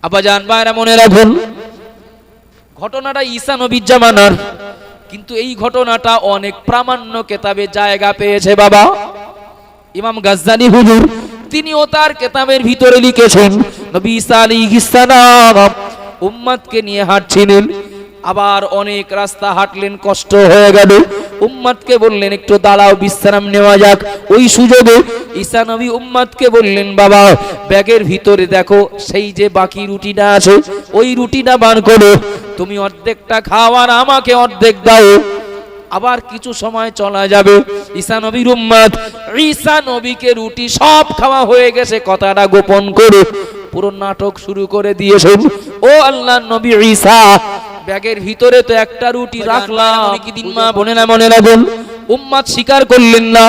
আব্বাজান ভাইরা মনে রাখুন, ঘটনাটা ঈসা নবীর জামানার, কিন্তু এই ঘটনাটা অনেক প্রামাণ্য কেতাবে জায়গা পেয়েছে বাবা। ইমাম গাজ্জালি হুজুর তিনিও তার কেতাবের ভিতরে লিখেছেন, নবী ঈসা আলাইহিস সালাম উম্মতকে নিয়ে হাঁটছিলেন, আবার অনেক রাস্তা হাঁটলেন, কষ্ট হয়ে গেল, উম্মতকে বললেন একটু দাঁড়াও, বিশ্রাম নেওয়া যাক। ওই সুযোগে ঈসা নবী উম্মতকে বললেন, বাবা ব্যাগের ভিতরে দেখো সেই যে বাকি রুটিটা আছে, ওই রুটিটা বার করো, তুমি অর্ধেকটা খাও আর আমাকে অর্ধেক দাও। আবার কিছু সময় চলা যাবে, ঈসা নবীর উম্মত ঈসা নবীকে রুটি সব খাওয়া হয়ে গেছে কথাটা গোপন করে পুরো নাটক শুরু করে দিয়েছেন। ও আল্লাহর নবী ঈসা, ব্যাগের ভিতরে তো একটা রুটি রাখলাম, কি দিন মা বোনেরা মনে রাখুন। উম্মত স্বীকার করলেন না।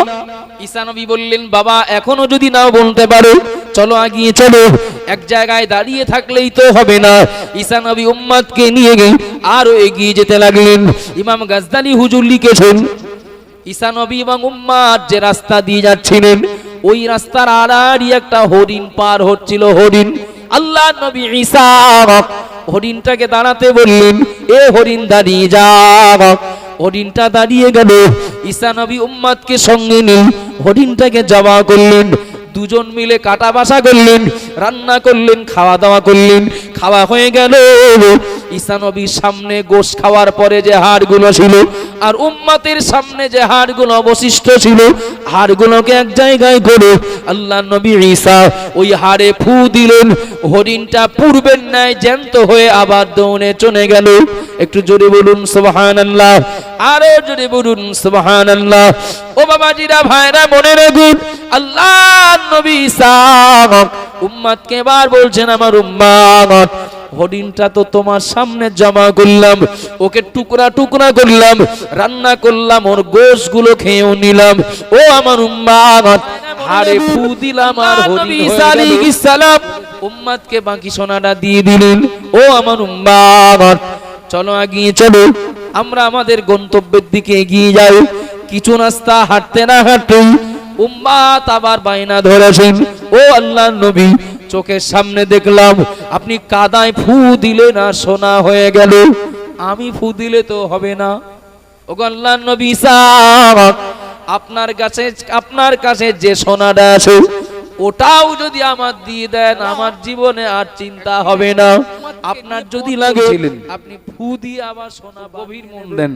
ঈসা নবী বললেন, বাবা এখনো যদি নাও বলতে পারো চলো এগিয়ে চলো, এক জায়গায় দাঁড়িয়ে থাকলেই তো হবে না। ঈসা নবী উম্মতকে নিয়ে গিয়ে আরো এগিয়ে যেতে লাগলেন। ইমাম গাজ্জালি হুজুর লিখেছেন, ঈসা নবী এবং উম্মত যে রাস্তা দিয়ে যাচ্ছিলেন, ওই রাস্তার আড়াআড়ি একটা হরিণ পার হচ্ছিল। হরিণ, আল্লাহ নবী ঈসা হরিণটাকে দাঁড়াতে বললেন, এ হরিণ দাঁড়িয়ে যাও। হরিণটা দাঁড়িয়ে গেল। ঈসা নবী উম্মতকে সঙ্গে নিয়ে হরিণটাকে জবা করলেন, দুজন মিলে কাটা বাসা করলেন, রান্না করলেন, খাওয়া দাওয়া করলেন। খাওয়া হয়ে গেল, ঈসা নবীর সামনে গোশ খাওয়ার পরে যে হাড়গুলো ছিল আর উম্মতের সামনে যে হাড়গুলো অবশিষ্ট ছিল, হাড়গুলোকে এক জায়গায় করে আল্লাহ নবী ঈসা ওই হাড়ে ফু দিলেন। হরিণটা পূর্বের ন্যায় জ্যান্ত হয়ে আবার দৌড়ে চলে গেল। একটু জোরে বলুন সুবহানাল্লাহ, আরো জোরে বলুন সুবহানাল্লাহ। ও বাবাজিরা ভাইরা মনে রাখুন, আল্লাহ নবী ঈসা উম্মতকে এবার বলছেন, আমার উম্মত হরিণটা তো তোমার সামনে জমা করলাম, ওকে টুকরা টুকরা করলাম, রান্না করলাম, ওর গোশগুলো খেয়েও নিলাম। ও আমার উম্মত, হাড়ে ফু দিলাম আর হরিণ ঈসা আলাইহিস সালাম উম্মতকে বাকি সোনাটা দিয়ে দিলেন। ও আমার উম্মত, চলো এগিয়ে চলো, আমরা আমাদের গন্তব্যের দিকে এগিয়ে যাই। কিছু রাস্তা হাঁটতে না হাঁটতে উম্মত আবার বাইনা ধরেছেন, ও আল্লাহর নবী চোখের সামনে দেখলাম আপনি কাদায় ফু দিলে না সোনা হয়ে গেল, আমি ফু দিলে তো হবে না। ও আল্লাহর নবী ঈসা, আপনার কাছে যে সোনাটা আছে ওটাও যদি আমার দিয়ে দেন, আমার জীবনে আর চিন্তা হবে না। আপনার যদি লাগে আপনি ফু দিয়ে আবার সোনা গভীর মন দেন।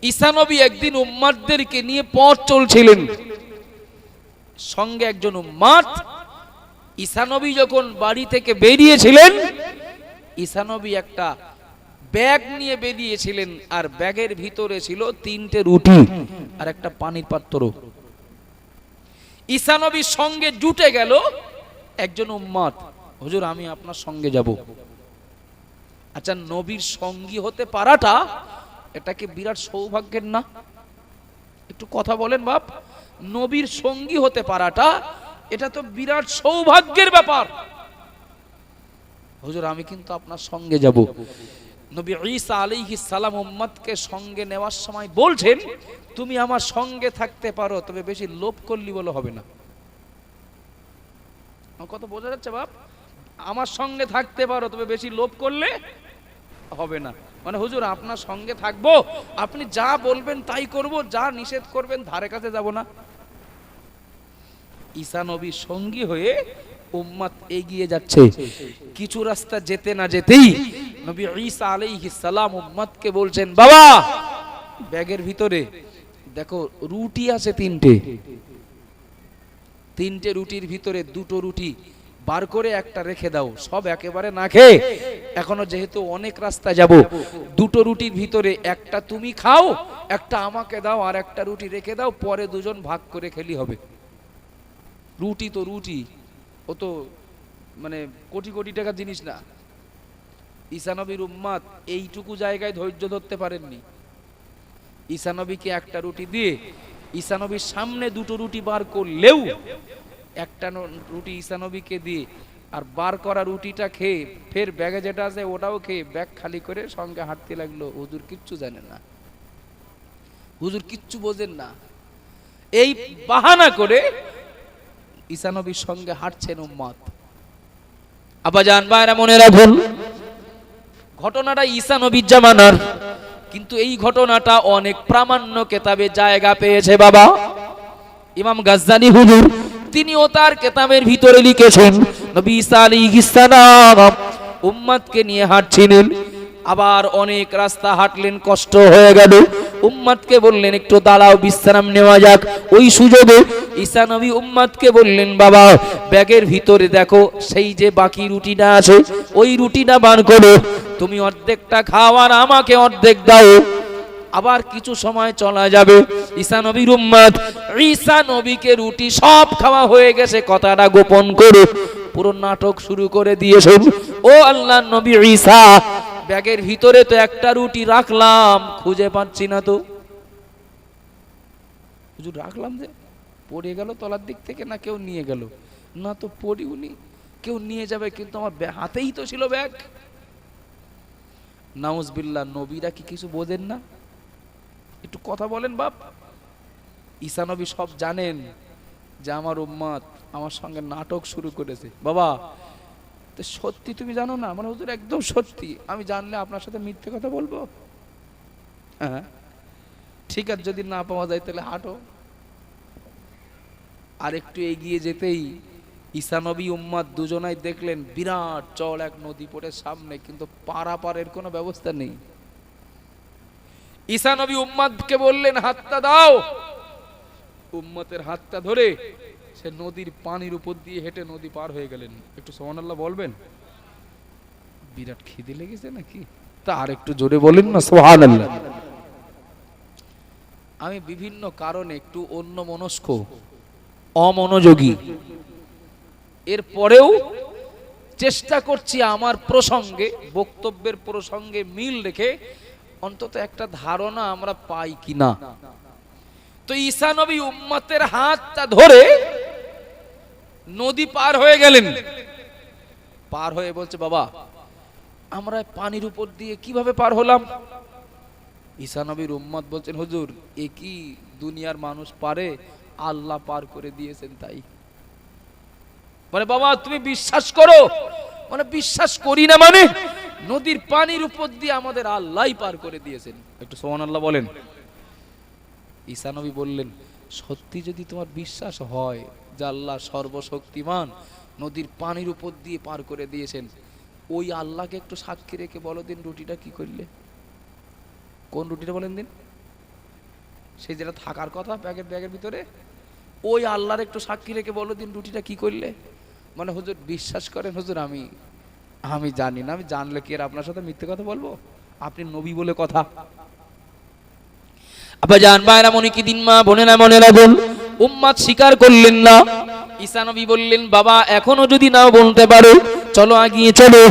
ঈসা নবী একদিন উম্মতদেরকে নিয়ে পথ চলছিলেন, সঙ্গে একজন উম্মত। ঈসা নবী যখন বাড়ি থেকে বেরিয়েছিলেন, ঈসা নবী একটা ব্যাগ নিয়ে বেরিয়েছিলেন, আর ব্যাগের ভিতরে ছিল 3টে রুটি আর একটা পানির পাত্র। ঈসা নবীর সঙ্গে জুটে গেল একজন উম্মত, হুজুর আমি আপনার সঙ্গে যাব। আচ্ছা, নবীর সঙ্গী হতে পারাটা এটা কি বিরাট সৌভাগ্যের না? একটু কথা বলেন বাপ, নবীর সঙ্গী হতে পারাটা এটা তো বিরাট সৌভাগ্যের ব্যাপার। হুজুর আমি কিন্তু আপনার সঙ্গে যাব। নবী ঈসা আলাইহিস সালাম উম্মতকে সঙ্গে নেওয়ার সময় বলছেন, তুমি আমার সঙ্গে থাকতে পারো, তবে বেশি লোভ করলি বলে হবে না। কত বোঝা যাচ্ছে বাপ? আমার সঙ্গে থাকতে পারো, তবে বেশি লোভ করলে হবে না। মানে হুজুর আপনার সঙ্গে থাকবো, আপনি যা বলবেন তাই করব, যা নিষেধ করবেন ধারে কাছে যাব না। ঈসা নবী সঙ্গী হয়ে উম্মত এগিয়ে যাচ্ছে। কিছু রাস্তা যেতে না যেতেই নবী ঈসা আলাইহিস সালাম উম্মতকে বলছেন, বাবা ব্যাগের ভিতরে দেখো রুটি আছে 3টে রুটির ভিতরে 2টো রুটি বার করে একটা রেখে দাও, সব একেবারে না খেয়ে, এখনো যেহেতু অনেক রাস্তা যাব, 2টো রুটির ভিতরে একটা তুমি খাও, একটা আমাকে দাও, আর একটা রুটি রেখে দাও, পরে দুজন ভাগ করে খেলি হবে। রুটি তো রুটি, ও তো মানে কোটি কোটি টাকার জিনিস না। ঈসা নবীর উম্মত এইটুকু জায়গায় ধৈর্য ধরতে পারেননি। ঈসা নবীকে একটা রুটি দিয়ে ঈসা নবীর সামনে 2টো রুটি বার করলেও একটা রুটি ঈসা নবীকে দিয়ে আর বার করা রুটিটা খেয়ে ফের ব্যাগে যেটা আছে ওটাও খেয়ে ব্যাগ খালি করে সঙ্গে হাঁটতে লাগলো। হুজুর কিচ্ছু জানেন না, হুজুর কিচ্ছু বোঝেন না, এই বাহানা করে ঈসা নবীর সঙ্গে হাঁটছেন উম্মত। আব্বাজান ভাইরা মনে রাখুন, ঘটনাটা ঈসা নবীর জামানার, কিন্তু এই ঘটনাটা অনেক প্রামাণ্য কেতাবে জায়গা পেয়েছে বাবা। ইমাম গাজ্জালি হুজুর তিনিও তার কেতাবের ভিতরে লিখেছেন, নবী ঈসা আলাইহিস সালাম উম্মতকে নিয়ে হাঁটছিলেন, আবার অনেক রাস্তা হাঁটলেন, কষ্ট হয়ে গেল, উম্মতকে বললেন একটু দাঁড়াও, বিশ্রাম নেওয়া যাক। ওই সুযোগে ঈসা নবী উম্মতকে বললেন, বাবা ব্যাগের ভিতরে দেখো সেই যে বাকি রুটিটা আছে, ওই রুটিটা বার করো, তুমি অর্ধেকটা খাও আর আমাকে অর্ধেক দাও। আবার কিছু সময় চলা যাবে, ঈসা নবীর উম্মত ঈসা নবীকে রুটি সব খাওয়া হয়ে গেছে কথাটা গোপন করে পুরো নাটক শুরু করে দিয়েছেন। ও আল্লাহর নবী ঈসা, ব্যাগের ভিতরে তো একটা রুটি রাখলাম, খুঁজে পাচ্ছি না তো। হুজুর রাখলাম যে পড়ে গেল তলার দিক থেকে, না কেউ নিয়ে গেল? না তো পড়িউনি, কেউ নিয়ে যাবে, কিন্তু আমার হাতেই তো ছিল ব্যাগ। নাউজুবিল্লাহ, নবীরা কি কিছু বোঝেন না? একটু কথা বলেন বাপ। ঈসা নবী সব জানেন যে আমার উম্মত আমার সঙ্গে নাটক শুরু করেছে। বাবা তো সত্যি তুমি জানো না? মানে হুজুর একদম সত্যি, আমি জানলে আপনার সাথে মিথ্যে কথা বলবো? হ্যাঁ ঠিক আছে, যদি না পাওয়া যায় তাহলে হাঁটো। আর একটু এগিয়ে যেতেই ঈসা নবী উম্মত দুজনাই দেখলেন বিরাট চড় এক নদী পড়ে সামনে, কিন্তু পারাপারের কোনো ব্যবস্থা নেই। ঈসা নবী উম্মতকে বললেন হাতটা দাও। উম্মতের হাতটা ধরে সে নদীর পানির উপর দিয়ে হেঁটে নদী পার হয়ে গেলেন। একটু সুবহানাল্লাহ বলবেন? বিরাট খিদে লেগেছে নাকি? তা আর একটু জোরে বলেন না সুবহানাল্লাহ। আমি বিভিন্ন কারণে একটু অন্যমনস্ক, অমনোযোগী, এরপরেও চেষ্টা করছি আমার প্রসঙ্গে, বক্তব্যের প্রসঙ্গে মিল রেখে অন্তত একটা ধারণা আমরা পাই কিনা। তো ঈসা নবী উম্মতের হাতটা ধরে নদী পার হয়ে গেলেন। পার হয়ে বলছে, বাবা আমরা পানির উপর দিয়ে কিভাবে পার হলাম? ঈসা নবীর উম্মত বলছেন, হুজুর এ কি দুনিয়ার মানুষ পারে? আল্লাহ পার করে দিয়েছেন তাই। মানে বাবা তুমি বিশ্বাস করো? মানে বিশ্বাস করি না মানে? নদীর পানির উপর দিয়ে আমাদের আল্লাহই পার করে দিয়েছেন। একটু সুবহানাল্লাহ বলেন। ঈসা নবী বললেন, সত্যি যদি তোমার বিশ্বাস হয় যে আল্লাহ সর্বশক্তিমান নদীর পানির উপর দিয়ে পার করে দিয়েছেন, ওই আল্লাহকে একটু সাক্ষী রেখে বলো দিন রুটিটা কি করলে। কোন রুটিটা বলেন দিন? সেই যেটা থাকার কথা ব্যাগের ভিতরে, ওই আল্লাহর একটু সাক্ষী রেখে বলো দিন রুটিটা কি করলে। মানে হুজুর বিশ্বাস করেন হুজুর, আমি জানি না, আমি জানলে কি আর আপনার সাথে মিথ্যে কথা বলবো? আপনি নবী বলে কথা। আব্বাজান ভাইরা মনে কি দিন, মা বোনেরা মনে রাখুন, উম্মত স্বীকার করলেন না। ঈসা নবী বললেন, বাবা এখনো যদি নাও বলতে পারো চলো এগিয়ে চলো,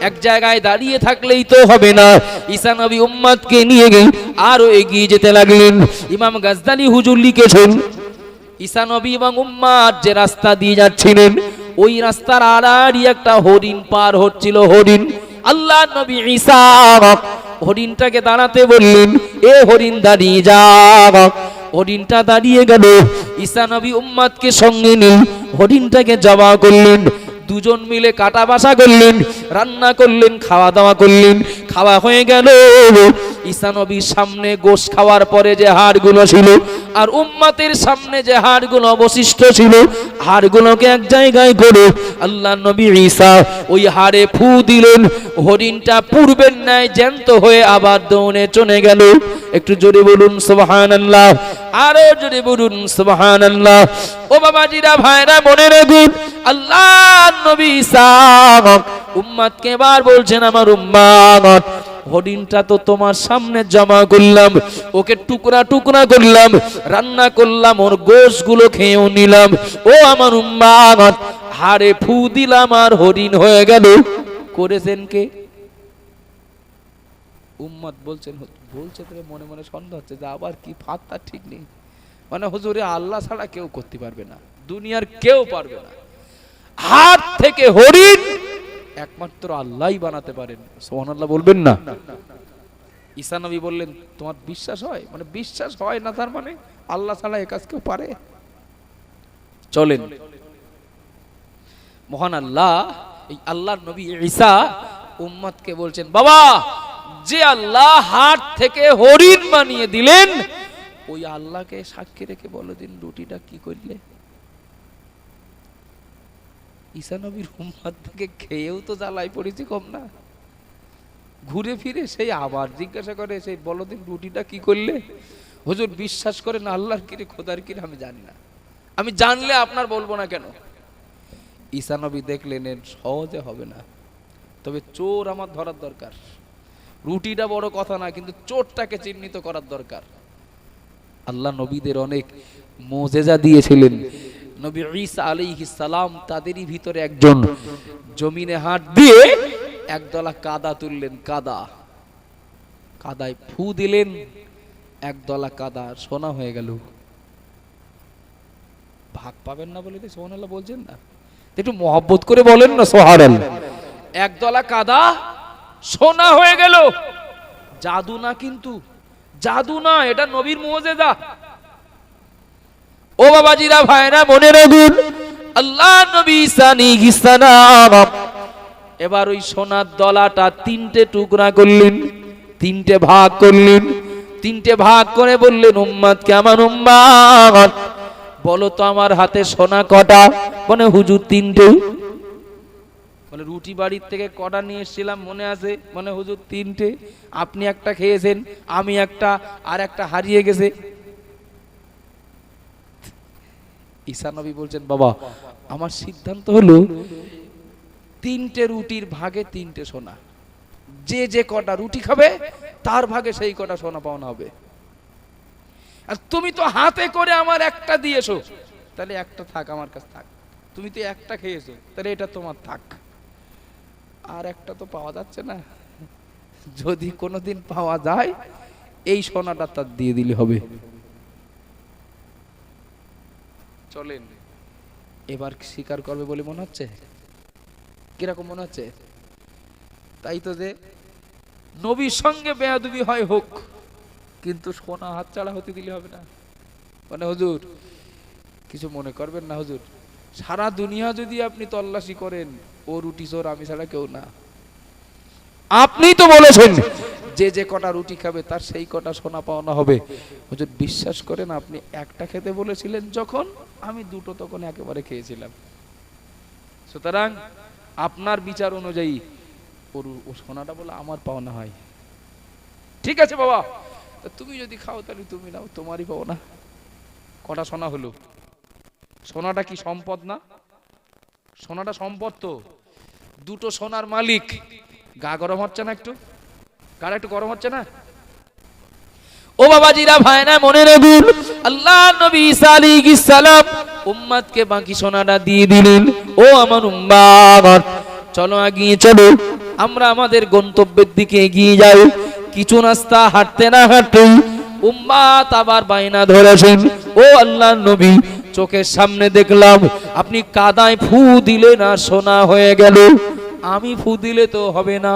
এক জায়গায় দাঁড়িয়ে থাকলেই তো হবে না। ঈসা নবী উম্মতকে নিয়ে গিয়ে আরো এগিয়ে যেতে লাগলেন। ইমাম গাজদালি হুজুর লিখেছেন, ঈসা নবী এবং উম্মত যে রাস্তা দিয়ে যাচ্ছিলেন, ওই রাস্তার আড়াআড়ি একটা হরিণ পার হচ্ছিল। হরিণ, আল্লাহ নবী ঈসা হরিণটাকে দাঁড়াতে বললেন, এ হরিণ দাঁড়িয়ে যাও। হরিণটা দাঁড়িয়ে গেল। ঈসা নবী উম্মতকে সঙ্গে নিয়ে হরিণটাকে জবা করলেন। দুজন মিলে কাটা বাসা করলেন, রান্না করলেন, খাওয়া দাওয়া করলেন। খাওয়া হয়ে গেল। ঈসা নবীর সামনে গোশ খাওয়ার পরে যে হাড়গুলো ছিল, আর উম্মতের সামনে যে হাড়গুলো অবশিষ্ট ছিল, হাড়গুলোকে এক জায়গায় করে আল্লাহ নবী ঈসা ওই হাড়ে ফু দিলেন। হরিণটা পূর্বের ন্যায় জ্যান্ত হয়ে আবার দৌড়ে চলে গেল। একটু জোরে বলুন সুবহানাল্লাহ, আরো জোরে বলুন সুবহানাল্লাহ। ও বাবাজিরা, ভাইরা মনে রাখুন, আল্লাহ নবী ঈসা উম্মতকে এবার বলছেন, আমার উম্মত হরিণটা তো তোমার সামনে জমা করলাম, ওকে টুকরা টুকরা করলাম, রান্না করলাম, ওর গোশগুলো খেয়েও নিলাম। ও আমার উম্মত, হাড়ে ফু দিলাম আর হরিণ হয়ে গেল। করেছেন কে? উম্মত বলছেন, বলছে তবে মনে মনে সন্দেহ হচ্ছে যে আবার কি ফাত্তা ঠিক নেই। মানে হুজুরে আল্লাহ ছাড়া কেউ করতে পারবে না, দুনিয়ার কেউ পারবে না। হাত থেকে হরিণ একমাত্র আল্লাহই বানাতে পারেন। সুবহানাল্লাহ বলবেন না? ঈসা নবী বললেন, তোমার বিশ্বাস হয়? মানে বিশ্বাস হয় না তার মানে আল্লাহ ছাড়া এ কাজ কেউ পারে? চলেন, মহান আল্লাহ আল্লাহর নবী ঈসা উম্মতকে বলছেন, বাবা যে আল্লাহ হাট থেকে হরিণ বানিয়ে দিলেন ওই আল্লাহকে সাক্ষী রেখে বলো দিন রুটিটা কি করলে। ঈসা নবীর উম্মত থেকে খেয়েও তো জ্বালাই পড়েছি কম না, ঘুরে ফিরে সেই আবার জিজ্ঞাসা করে সেই বলো দিন রুটিটা কি করলে। হুজুর বিশ্বাস করেন আল্লাহর কিরে খোদার কিরে আমি জানি না, আমি জানলে আপনার বলবো না কেন। ঈসা নবী দেখলেন এর সহজে হবে না, তবে চোর আমার ধরার দরকার। রুটিটা বড় কথা না, কিন্তু চোরটাকে চিহ্নিত করার দরকার। আল্লাহ নবীদের অনেক মুজিজা দিয়েছিলেন। নবী ঈসা আলাইহিস সালাম তাদেরই ভিতরে একজন জমিনে হাত দিয়ে একদলা কাদা তুললেন, কাদায় ফু দিলেন, একদলা কাদা সোনা হয়ে গেল। ভাগ পাবেন না বলে সুবহানাল্লাহ বলছেন না, একটু মহব্বত করে বলেন না সুবহানাল্লাহ। একদলা কাদা সোনা হয়ে গেল। জাদু না, কিন্তু জাদু না, এটা নবীর মুজিজা। ও বাবাজিরা ভাইরা মনে রাখুন, আল্লাহ নবী ঈসা আলাইহিস সালাম এবার ওই সোনার দলাটা তিনটে টুকরা করলেন, তিনটে ভাগ করলেন। তিনটে ভাগ করে বললেন উম্মতকে, আমার উম্মত বলো তো আমার হাতে সোনা কটা। বলে হুজুর তিনটে। বলে রুটি বাড়ির থেকে কটা নিয়ে এসেছিলাম মনে আছে? মানে হুজুর তিনটে, আপনি একটা খেয়েছেন, আমি একটা, আর একটা হারিয়ে গেছে। ঈসা নবী বলছেন, বাবা আমার সিদ্ধান্ত হলো তিনটে রুটির ভাগে তিনটে সোনা, যে যে কটা রুটি খাবে তার ভাগে সেই কটা সোনা পাওনা হবে। আর তুমি তো হাতে করে আমার একটা দিয়েছো, তাহলে একটা থাক আমার কাছে থাক। তুমি তো একটা খেয়েছো, তাহলে এটা তোমার থাক। আর একটা তো পাওয়া যাচ্ছে না, যদি কোনোদিন পাওয়া যায় এই সোনাটা তার দিয়ে দিলে হবে। চলেন এবার স্বীকার করবে বলে মনে হচ্ছে? কিরকম মনে হচ্ছে? তাই তো, যে নবীর সঙ্গে বেয়াদবি হয় হোক, কিন্তু সোনা হাতছাড়া হতে দিলে হবে না। মানে হুজুর কিছু মনে করবেন না হুজুর, সারা দুনিয়া যদি আপনি তল্লাশি করেন ও রুটি চোর আমি ছাড়া কেউ না। আপনি তো বলেছেন যে যে কটা রুটি খাবে তার সেই কটা সোনা পাওনা হবে। হুজুর বিশ্বাস করেন আপনি একটা খেতে বলেছিলেন যখন, আমি দুটো তখন একেবারে খেয়েছিলাম। সুতরাং আপনার বিচার অনুযায়ী ও সোনাটা বলে আমার পাওনা হয়। ঠিক আছে বাবা, তুমি যদি খাও তাহলে তুমি নাও, তোমারই পাওনা। কটা সোনা হলো? সোনাটা কি সম্পদ না? সোনাটা সম্পদ তো। দুটো সোনার মালিক। গা গরম হচ্ছে না একটু? গাটা একটু গরম হচ্ছে না? ও বাবাজিরা ভাইরা মনে রাখুন, আল্লাহ নবী ঈসা আলাইহিস সালাম উম্মতকে বাকি সোনাটা দিয়ে দিলেন। ও আমার উম্মত চলো এগিয়ে চলো, আমরা আমাদের গন্তব্যের দিকে এগিয়ে যাই। কিছু রাস্তা হাঁটতে না হাঁটতে উম্মত আবার বাইনা ধরেছেন, ও আল্লাহর নবী চোখের সামনে দেখলাম আপনি কাদায় ফু দিলেন আর সোনা হয়ে গেল, আমি ফু দিলে তো হবে না।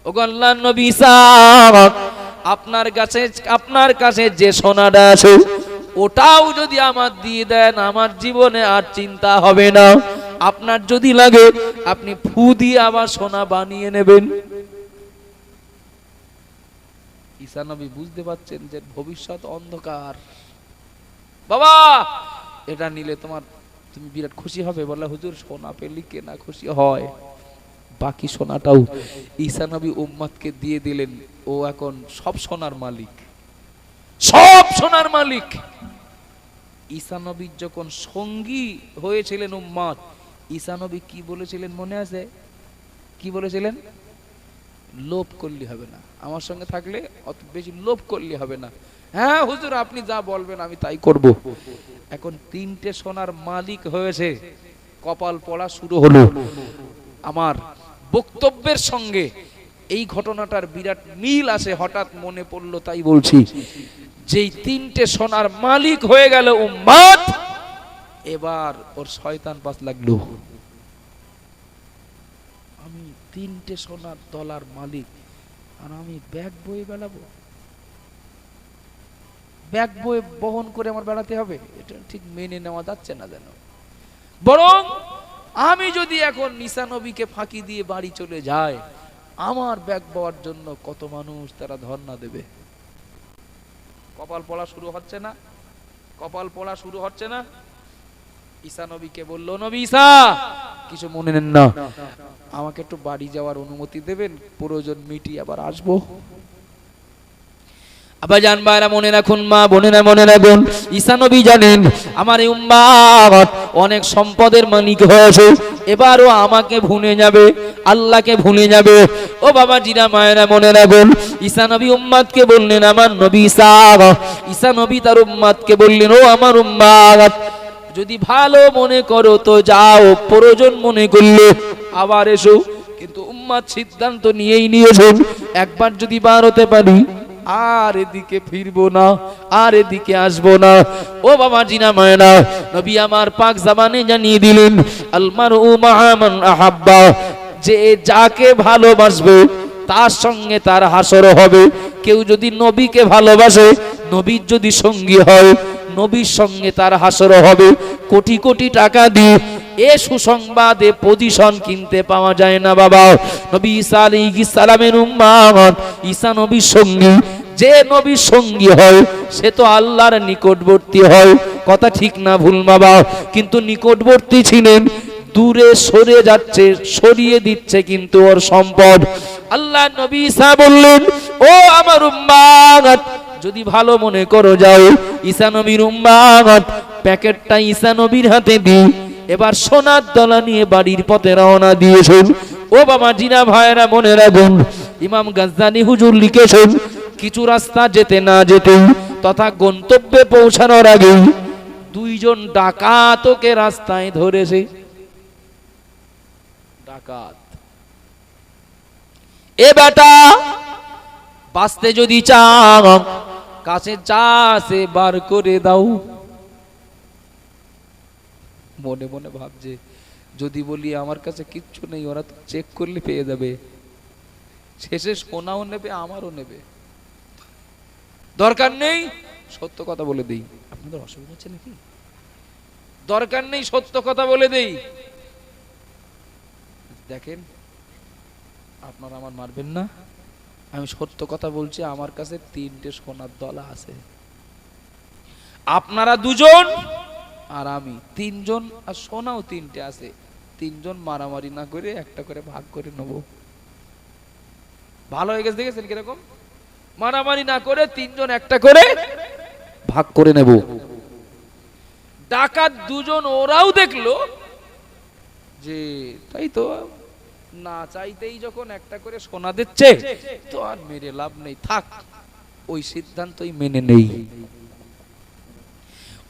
ও আল্লাহর নবী ঈসা আপনার কাছে যে সোনাটা আছে ওটাও যদি আমার দিয়ে দেন আমার জীবনে আর চিন্তা হবে না। আপনার যদি লাগে আপনি ফু দিয়ে আবার সোনা বানিয়ে নেবেন। ঈসা নবী বুঝতে পারছেন যে ভবিষ্যৎ অন্ধকার। বাবা এটা নিলে তুমি বিরাট খুশি হবে। বলে হুজুর সোনা পেলে কে না খুশি হয়। বাকি সোনাটাও ঈসা নবী উম্মতকে দিয়ে দিলেন। ও এখন সব সোনার মালিক, সব সোনার মালিক। ঈসা নবী যখন সঙ্গী হয়েছিলেন উম্মত, ঈসা নবী কি বলেছিলেন মনে আছে? কি বলেছিলেন? লোভ করলে হবে না, আমার সঙ্গে থাকলে অত বেশি লোভ করলে হবে না। হ্যাঁ হুজুর আপনি যা বলবেন আমি তাই করব। এখন তিনটে সোনার মালিক হয়েছে, কপাল পড়া শুরু হলো। আমার বক্তব্যের সঙ্গে এই ঘটনাটার বিরাট মিল আছে, হঠাৎ মনে পড়লো তাই বলছি। যেই তিনটে সোনার মালিক হয়ে গেল উম্মত, এবার ওর শয়তান পাস লাগলো। আমি তিনটে সোনার দলার মালিক আর আমি ব্যাগ বয়ে বেড়াবো, ব্যাগ বয়ে বহন করে আমার বেড়াতে হবে, এটা ঠিক মেনে নেওয়া যাচ্ছে না। যেন বরং আমি যদি এখন ঈসা নবীকে ফাঁকি দিয়ে বাড়ি চলে যাই, আমার ব্যাগ পাওয়ার জন্য কত মানুষ তারা ধর্ণা দেবে। কপাল পড়া শুরু হচ্ছে না? কপাল পড়া শুরু হচ্ছে না? ঈসা নবীকে বলল, নবী ঈসা, কিছু মনে নেন না, আমাকে একটু বাড়ি যাওয়ার অনুমতি দেবেন, প্রয়োজন মিটিয়ে আবার আসবো। আব্বাজান ভাইরা মনে রাখুন, মা বোনেরা মনে রাখুন, ঈসা নবী জানেন আমার এই উম্মত অনেক সম্পদের মালিক হয়েছে, এবারও আমাকে ভুলে যাবে, আল্লাহকে ভুলে যাবে। ও বাবা জিরা মায়েরা মনে রাখুন, ঈসা নবী উম্মতকে বললেন আমার নবী ঈসা। ঈসা নবী তার উম্মতকে বললেন, ও আমার উম্মত, যদি ভালো মনে করো তো যাও, প্রয়োজন মনে করলে আবার এসো। কিন্তু উম্মত সিদ্ধান্ত নিয়েই নিয়েছেন, একবার যদি বার হতে পারি আর এদিকে ফিরবো না, আর এদিকে আসবো না। ও বাবা জিনা মায়না, নবী আমার পাক জাবানে জানিয়ে দিলেন, আল মারউ মা'a মান আহাব্বা, যে যাকে ভালোবাসবে তার সঙ্গে তার হাসর হবে। কেউ যদি নবীকে ভালোবাসে, নবীর যদি সঙ্গী হয়, নবীর সঙ্গে তার হাসর হবে। কোটি কোটি টাকা দিয়ে এ সুসংবাদে পজিশন কিনতে পাওয়া যায় না বাবা। নবী ঈসা আলাইহিস সালামের উম্মত, ঈসা নবীর সঙ্গী, যে নবীর সঙ্গী হয় সে তো আল্লাহর নিকটবর্তী হয়। কথা ঠিক না ভুল বাবা? কিন্তু নিকটবর্তী ছিলেন, দূরে সরে যাচ্ছে, সরিয়ে দিচ্ছে কিন্তু ওর সম্পদ। আল্লাহ নবী ঈসা বললেন, ও আমার উম্মত, যদি ভালো মনে করো যাও। ঈসা নবীর উম্মত প্যাকেটটা ঈসা নবীর হাতে দিই, এবার সোনার দলা নিয়ে বাড়ির পথে রওনা দিয়েছেন। ও বাবা জিনা ভাইরা মনে রাখুন, ইমাম গাজ্জানী হুজুর লিখেছেন, কিছু রাস্তা যেতে না যেতেই তথা গন্তব্যে পৌঁছানোর আগে দুইজন ডাকাত ওকে রাস্তায় ধরেছে। ডাকাত, এ বেটা বাঁচতে যদি চাও, কাছে চা আছে বার করে দাও। মনে মনে ভাবছে, যদি বলি আমার কাছে কিচ্ছু নেই, ওরা তো চেক করলে পেয়ে যাবে, শেষে সোনাও নেবে আমারও নেবে। দরকার নেই, সত্য কথা বলে দেই। আপনাদের অসুবিধা হচ্ছে নাকি? দরকার নেই, সত্য কথা বলে দেই। দেখেন, আপনারা আমার মারবেন না, আমি সত্য কথা বলছি, আমার কাছে 3টে সোনার দলা আছে। আপনারা 2জন আর আমি 3জন, আর সোনাও 3টে আছে। 3জন মারামারি না করে একটা করে ভাগ করে নেব। ভালো হয়ে গেছে, দেখেছেন কিরকম? মারামারি না করে 3জন একটা করে ভাগ করে নেব। ডাকাত 2জন ওরাও দেখলো যে তাই তো, না চাইতেই যখন একটা করে সোনা দিচ্ছে, তো আর মেরে লাভ নেই, থাক, ওই সিদ্ধান্তই মেনে নেই।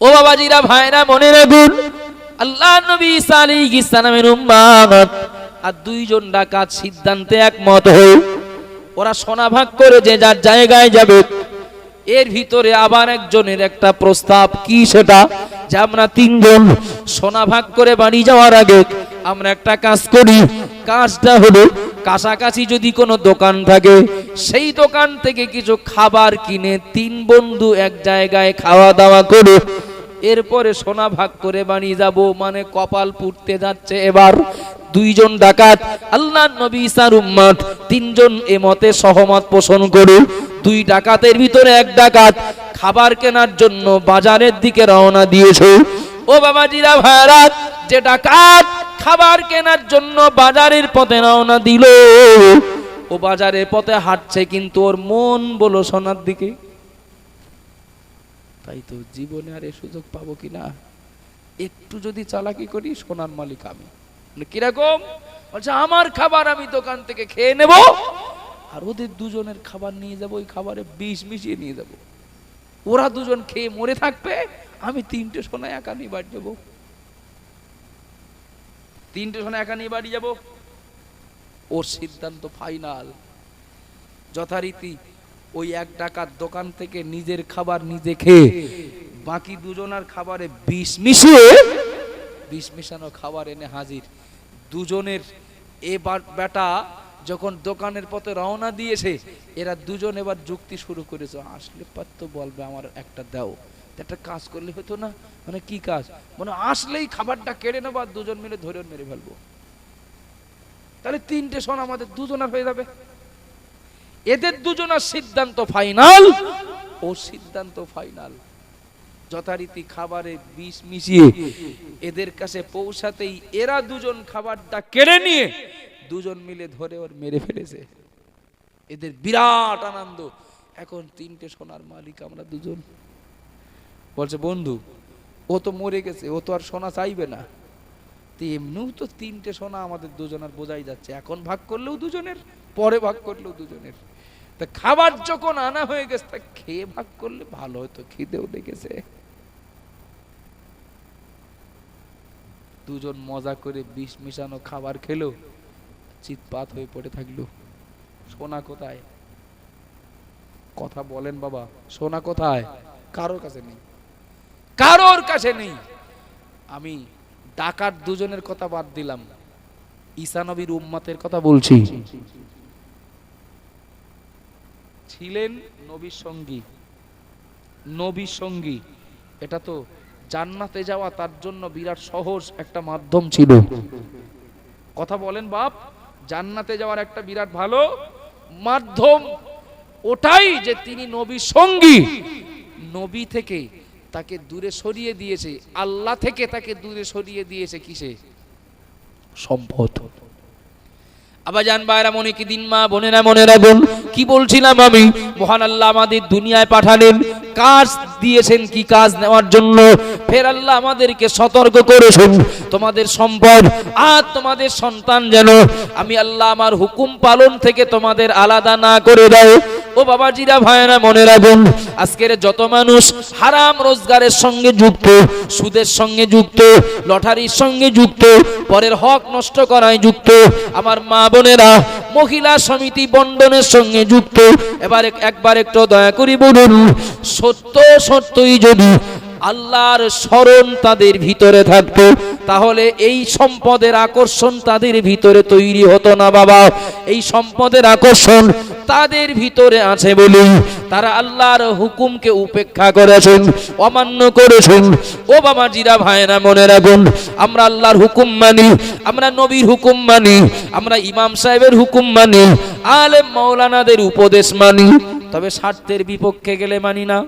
ও বাবাজিরা ভাইরা মনে রাখুন, আল্লাহ নবী ঈসা আলাইহিস সালামের উম্মত আর 2জন ডাকাত সিদ্ধান্তে একমত হয়ে ওরা সোনা ভাগ করে যে যার জায়গায় যাবে। এর ভিতরে আবার একজনের একটা প্রস্তাব, কি সেটা, যে আমরা 3জন সোনা ভাগ করে বাড়ি যাওয়ার আগে আমরা একটা কাজ করি। কাজটা হলো, কাছাকাছি যদি কোনো দোকান থাকে, সেই দোকান থেকে কিছু খাবার কিনে 3 বন্ধু এক জায়গায় খাওয়া দাওয়া করে এরপরে সোনা ভাগ করে বাড়ি যাব। মানে কপাল পুড়তে যাচ্ছে এবার। 2জন ডাকাত আল্লাহ নবী ঈসার উম্মত, 3জন এ মতে সহমত পোষণ করে 2 ডাকাতের ভিতরে এক ডাকাত খাবার কেনার জন্য বাজারের দিকে রওনা দিয়েছে। ও বাবাজিরা ভাইরা, যে ডাকাত খাবার কেনার জন্য বাজারের পথে রওনা দিল, ও বাজারের পথে হাঁটছে, কিন্তু ওর মন বলো সোনার দিকে। তাই তো, জীবনে আর এই সুযোগ পাবো কিনা, একটু যদি চালাকি করি সোনার মালিক আমি। কিরকম? বলছে আমার খাবার আমি দোকান থেকে খেয়ে নেব, আর ওদের 2জনের খাবার নিয়ে যাব, ওই খাবারে বিষ মিশিয়ে নিয়ে যাব। ওরা 2জন খেয়ে মরে থাকবে, আমি 3টে সোনা একা নিয়ে বাড়ি যাবো। 3টে সোনা একা নিয়ে বাড়ি যাব। ওর সিদ্ধান্ত ফাইনাল। যথারীতি ওই এক ডাকাত দোকান থেকে নিজের খাবার নিজে খেয়ে বাকি 2জনের খাবারে বিষ মিশানো খাবার এনে হাজির। 2জনের এবার বেটা যখন দোকানের পথে রওনা দিয়েছে, এরা 2জন এবার যুক্তি শুরু করেছে, আসলে পারতো বলবে আমার একটা দাও, একটা কাজ করলে হতো না? মানে কি কাজ? মানে আসলেই খাবারটা কেড়ে নেবো আর দুজন মিলে ধরে মেরে ফেলবো, তাহলে 3টে সোনা আমাদের দুজনের হয়ে যাবে। এদের দুজনের সিদ্ধান্ত ফাইনাল, ও সিদ্ধান্ত ফাইনাল। যথারীতি খাবারে বিষ মিশিয়ে এদের কাছে পৌঁছাতেই এরা দুজন খাবারটা কেড়ে নিয়ে দুজন মিলে ধরে ওর মেরে ফেলেছে। এদের বিরাট আনন্দ, এখন 3টে সোনার মালিক আমরা দুজন। বলছে বন্ধু ও তো মরে গেছে, ও তো আর সোনা চাইবে না, তো এমনিও তো 3টে সোনা আমাদের দুজনের বোঝাই যাচ্ছে, এখন ভাগ করলেও দুজনের, পরে ভাগ করলেও দুজনের। তা খাবার যখন আনা হয়ে গেছে তা খেয়ে ভাগ করলে ভালো হতো, খিদেও লেগেছে। দুজন মজা করে বিষ মিশানো খাবার খেলো, চিৎপাত হয়ে পড়ে থাকলো। সোনা কোথায়? কথা বলেন বাবা, সোনা কোথায়? কারোর কাছে নেই, কারোর কাছে নেই। আমি ডাকাত দুজনের কথা বাদ দিলাম, ঈসা নবীর উম্মতের কথা বলছি। ছিলেন নবীর সঙ্গী, নবীর সঙ্গী, এটা তো জান্নাতে যাওয়া তার জন্য বিরাট সহজ একটা মাধ্যম ছিল। কথা বলেন বাপ, জান্নাতে যাওয়ার একটা বিরাট ভালো মাধ্যম ওটাই যে তিনি নবীর সঙ্গী। নবী থেকে তাকে দূরে সরিয়ে দিয়েছে, আল্লাহ থেকে তাকে দূরে সরিয়ে দিয়েছে কিসে? সম্পদ। আবার জান ভাইরা, মনে কি দিন মা বোনেরা মনে রাখুন, কি বলছিলাম আমি? মহান আল্লাহ আমাদের দুনিয়ায় পাঠালেন, কাজ দিয়েছেন কি কাজ নেওয়ার জন্য। ফের আল্লাহ আমাদেরকে সতর্ক করেছেন, তোমাদের সম্পদ আর তোমাদের সন্তান যেন আমি আল্লাহ আমার হুকুম পালন থেকে তোমাদের আলাদা না করে দেয়। ও বাবাজিরা ভাইরা মনে রাখুন, আজকের যত মানুষ হারাম রোজগারের সঙ্গে যুক্ত, সুদের সঙ্গে যুক্ত, লটারির সঙ্গে যুক্ত, পরের হক নষ্ট করায় যুক্ত, আমার মা বোনেরা মহিলা সমিতি বন্টনের সঙ্গে যুক্ত, এবার একবার একটু দয়া করি বলুন, সত্যই যদি আল্লাহর স্মরণ তাদের ভিতরে থাকতো, তাহলে এই সম্পদের আকর্ষণ তাদের ভিতরে তৈরি হতো না বাবা। এই সম্পদের আকর্ষণ তাদের ভিতরে আছে বলেই তারা আল্লাহর হুকুমকে উপেক্ষা করেছেন, অমান্য করেছেন। ও বাবা জিরা ভাইরা মনে রাখুন, আমরা আল্লাহর হুকুম মানি, আমরা নবীর হুকুম মানি, আমরা ইমাম সাহেবের হুকুম মানি, আলেম মাওলানাদের উপদেশ মানি, তবে স্বার্থের বিপক্ষে গেলে মানি না।